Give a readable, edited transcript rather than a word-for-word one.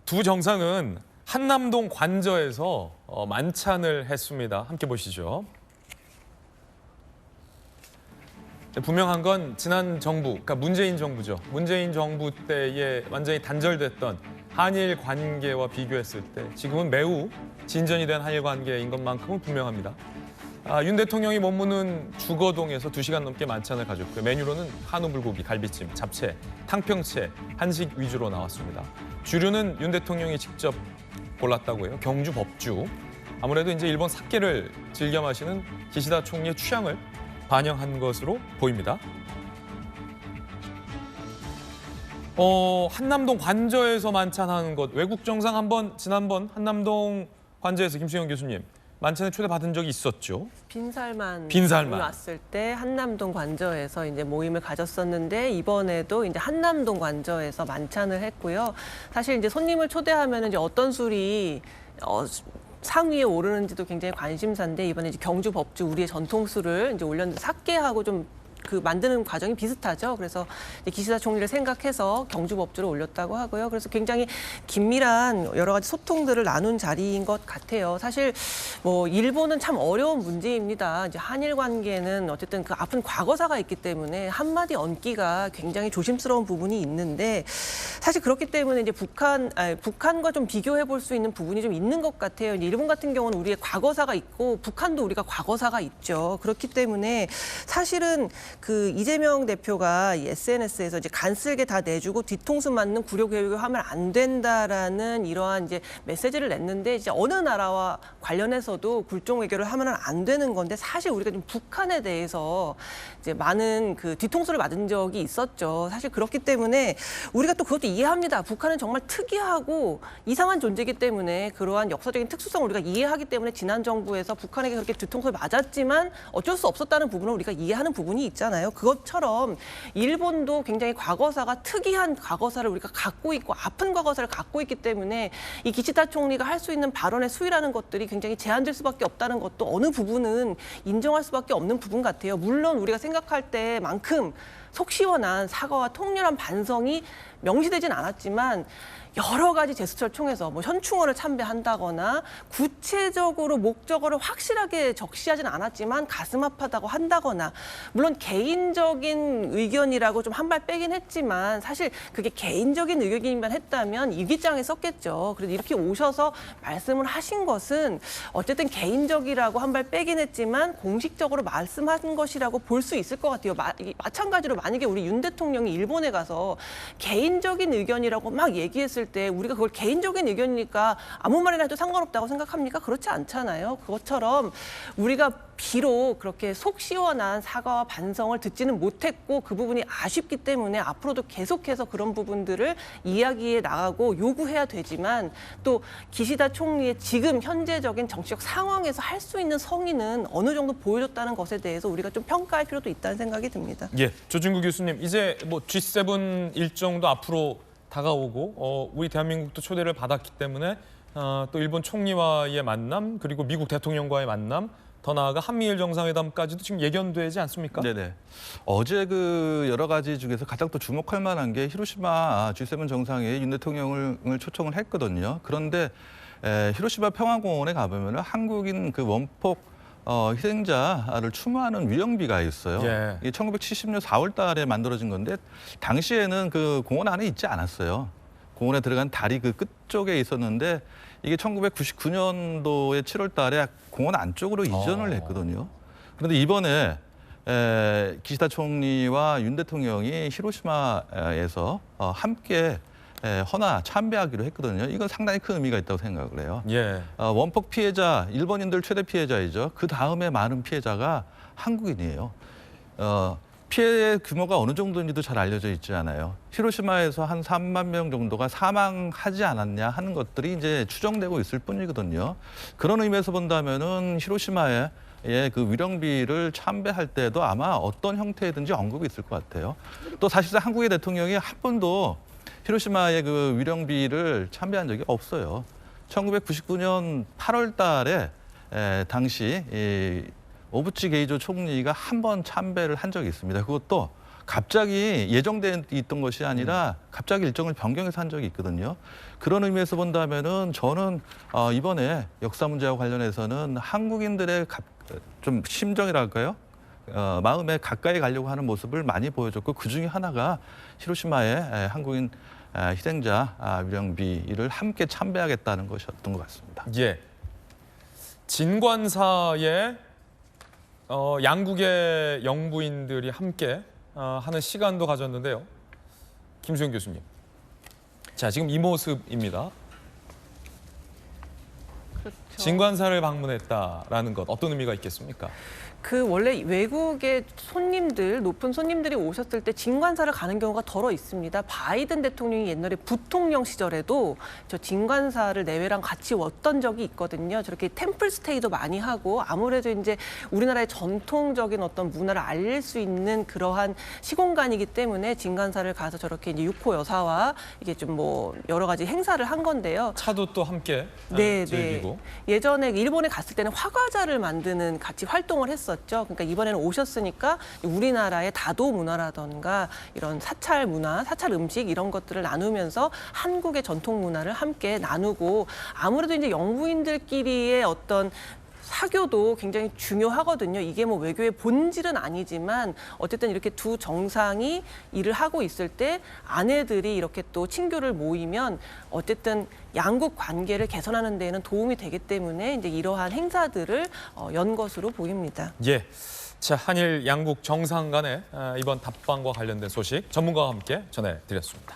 두 정상은 한남동 관저에서 만찬을 했습니다. 함께 보시죠. 분명한 건 지난 정부, 그러니까 문재인 정부죠. 문재인 정부 때에 완전히 단절됐던 한일 관계와 비교했을 때 지금은 매우 진전이 된 한일 관계인 것만큼은 분명합니다. 윤 대통령이 머무는 주거동에서 2시간 넘게 만찬을 가졌고요. 메뉴로는 한우 불고기, 갈비찜, 잡채, 탕평채, 한식 위주로 나왔습니다. 주류는 윤 대통령이 직접 골랐다고 해요. 경주 법주. 아무래도 이제 일본 사케를 즐겨 마시는 기시다 총리의 취향을 반영한 것으로 보입니다. 한남동 관저에서 만찬하는 것, 외국 정상 한번 지난번 한남동 관저에서 김수영 교수님 만찬에 초대받은 적이 있었죠. 빈살만 왔을 때 한남동 관저에서 이제 모임을 가졌었는데 이번에도 이제 한남동 관저에서 만찬을 했고요. 사실 이제 손님을 초대하면 이제 어떤 술이 상위에 오르는지도 굉장히 관심사인데 이번에 이제 경주 법주 우리의 전통술을 이제 올렸는데 사케하고 좀 만드는 과정이 비슷하죠. 그래서 기시다 총리를 생각해서 경주 법주를 올렸다고 하고요. 그래서 굉장히 긴밀한 여러 가지 소통들을 나눈 자리인 것 같아요. 사실 일본은 참 어려운 문제입니다. 이제 한일 관계는 어쨌든 그 아픈 과거사가 있기 때문에 한마디 얹기가 굉장히 조심스러운 부분이 있는데 사실 그렇기 때문에 이제 북한과 좀 비교해 볼 수 있는 부분이 좀 있는 것 같아요. 이제 일본 같은 경우는 우리의 과거사가 있고 북한도 우리가 과거사가 있죠. 그렇기 때문에 사실은 그 이재명 대표가 이 SNS에서 이제 간쓸게 다 내주고 뒤통수 맞는 구려 교육을 하면 안 된다라는 이러한 이제 메시지를 냈는데 이제 어느 나라와 관련해서도 굴종 외교를 하면 안 되는 건데 사실 우리가 좀 북한에 대해서 이제 많은 그 뒤통수를 맞은 적이 있었죠. 사실 그렇기 때문에 우리가 또 그것도 이해합니다. 북한은 정말 특이하고 이상한 존재이기 때문에 그러한 역사적인 특수성을 우리가 이해하기 때문에 지난 정부에서 북한에게 그렇게 뒤통수를 맞았지만 어쩔 수 없었다는 부분을 우리가 이해하는 부분이 있잖아요. 그것처럼 일본도 굉장히 과거사가 특이한 과거사를 우리가 갖고 있고 아픈 과거사를 갖고 있기 때문에 이 기시다 총리가 할 수 있는 발언의 수위라는 것들이 굉장히 제한될 수밖에 없다는 것도 어느 부분은 인정할 수밖에 없는 부분 같아요. 물론 우리가 생각할 때만큼 속 시원한 사과와 통렬한 반성이 명시되진 않았지만 여러 가지 제스처를 통해서 현충원을 참배한다거나 구체적으로 목적어를 확실하게 적시하지는 않았지만 가슴 아프다고 한다거나 물론 개인적인 의견이라고 좀 한 발 빼긴 했지만 사실 그게 개인적인 의견이만 했다면 일기장에 썼겠죠. 그래서 이렇게 오셔서 말씀을 하신 것은 어쨌든 개인적이라고 한 발 빼긴 했지만 공식적으로 말씀한 것이라고 볼 수 있을 것 같아요. 마찬가지로 만약에 우리 윤 대통령이 일본에 가서 개인적인 의견이라고 막 얘기했을 때 우리가 그걸 개인적인 의견이니까 아무 말이나 해도 상관없다고 생각합니까? 그렇지 않잖아요. 그것처럼 우리가 비록 그렇게 속 시원한 사과와 반성을 듣지는 못했고 그 부분이 아쉽기 때문에 앞으로도 계속해서 그런 부분들을 이야기해 나가고 요구해야 되지만 또 기시다 총리의 지금 현재적인 정치적 상황에서 할 수 있는 성의는 어느 정도 보여줬다는 것에 대해서 우리가 좀 평가할 필요도 있다는 생각이 듭니다. 예, 조진구 교수님, 이제 G7 일정도 앞으로 다가오고 우리 대한민국도 초대를 받았기 때문에 또 일본 총리와의 만남 그리고 미국 대통령과의 만남 더 나아가 한미일 정상회담까지도 지금 예견되지 않습니까? 네네. 어제 그 여러 가지 중에서 가장 또 주목할 만한 게 히로시마 G7 정상회의 윤 대통령을 초청을 했거든요. 그런데 히로시마 평화공원에 가보면 한국인 그 원폭 희생자를 추모하는 위령비가 있어요. 예. 이게 1970년 4월 달에 만들어진 건데 당시에는 그 공원 안에 있지 않았어요. 공원에 들어간 다리 그 끝쪽에 있었는데 이게 1999년도에 7월 달에 공원 안쪽으로 이전을 했거든요. 그런데 이번에 기시다 총리와 윤 대통령이 히로시마에서 함께 헌화 참배하기로 했거든요. 이건 상당히 큰 의미가 있다고 생각을 해요. 예. 원폭 피해자, 일본인들 최대 피해자이죠. 그 다음에 많은 피해자가 한국인이에요. 피해 규모가 어느 정도인지도 잘 알려져 있지 않아요. 히로시마에서 한 3만 명 정도가 사망하지 않았냐 하는 것들이 이제 추정되고 있을 뿐이거든요. 그런 의미에서 본다면은 히로시마에 그 위령비를 참배할 때도 아마 어떤 형태든지 언급이 있을 것 같아요. 또 사실상 한국의 대통령이 한 번도 히로시마의 그 위령비를 참배한 적이 없어요. 1999년 8월 달에 당시 오부치 게이조 총리가 한 번 참배를 한 적이 있습니다. 그것도 갑자기 예정돼 있던 것이 아니라 갑자기 일정을 변경해서 한 적이 있거든요. 그런 의미에서 본다면은 저는 이번에 역사 문제와 관련해서는 한국인들의 좀 심정이랄까요? 마음에 가까이 가려고 하는 모습을 많이 보여줬고 그 중에 하나가 히로시마의 한국인 희생자 위령비를 함께 참배하겠다는 것이었던 것 같습니다. 예. 진관사에 양국의 영부인들이 함께 하는 시간도 가졌는데요. 김수영 교수님. 자, 지금 이 모습입니다. 그렇죠. 진관사를 방문했다라는 것 어떤 의미가 있겠습니까? 원래 외국의 손님들, 높은 손님들이 오셨을 때 진관사를 가는 경우가 덜어 있습니다. 바이든 대통령이 옛날에 부통령 시절에도 저 진관사를 내외랑 같이 왔던 적이 있거든요. 저렇게 템플 스테이도 많이 하고 아무래도 이제 우리나라의 전통적인 어떤 문화를 알릴 수 있는 그러한 시공간이기 때문에 진관사를 가서 저렇게 이제 육호 여사와 이게 좀 뭐 여러 가지 행사를 한 건데요. 차도 또 함께 네, 즐기고. 예전에 일본에 갔을 때는 화과자를 만드는 같이 활동을 했었죠. 그러니까 이번에는 오셨으니까 우리나라의 다도 문화라던가 이런 사찰 문화, 사찰 음식 이런 것들을 나누면서 한국의 전통 문화를 함께 나누고 아무래도 이제 영부인들끼리의 어떤 사교도 굉장히 중요하거든요. 이게 뭐 외교의 본질은 아니지만 어쨌든 이렇게 두 정상이 일을 하고 있을 때 아내들이 이렇게 또 친교를 모이면 어쨌든 양국 관계를 개선하는 데에는 도움이 되기 때문에 이제 이러한 행사들을 연 것으로 보입니다. 예. 자, 한일 양국 정상 간의 이번 답방과 관련된 소식 전문가와 함께 전해드렸습니다.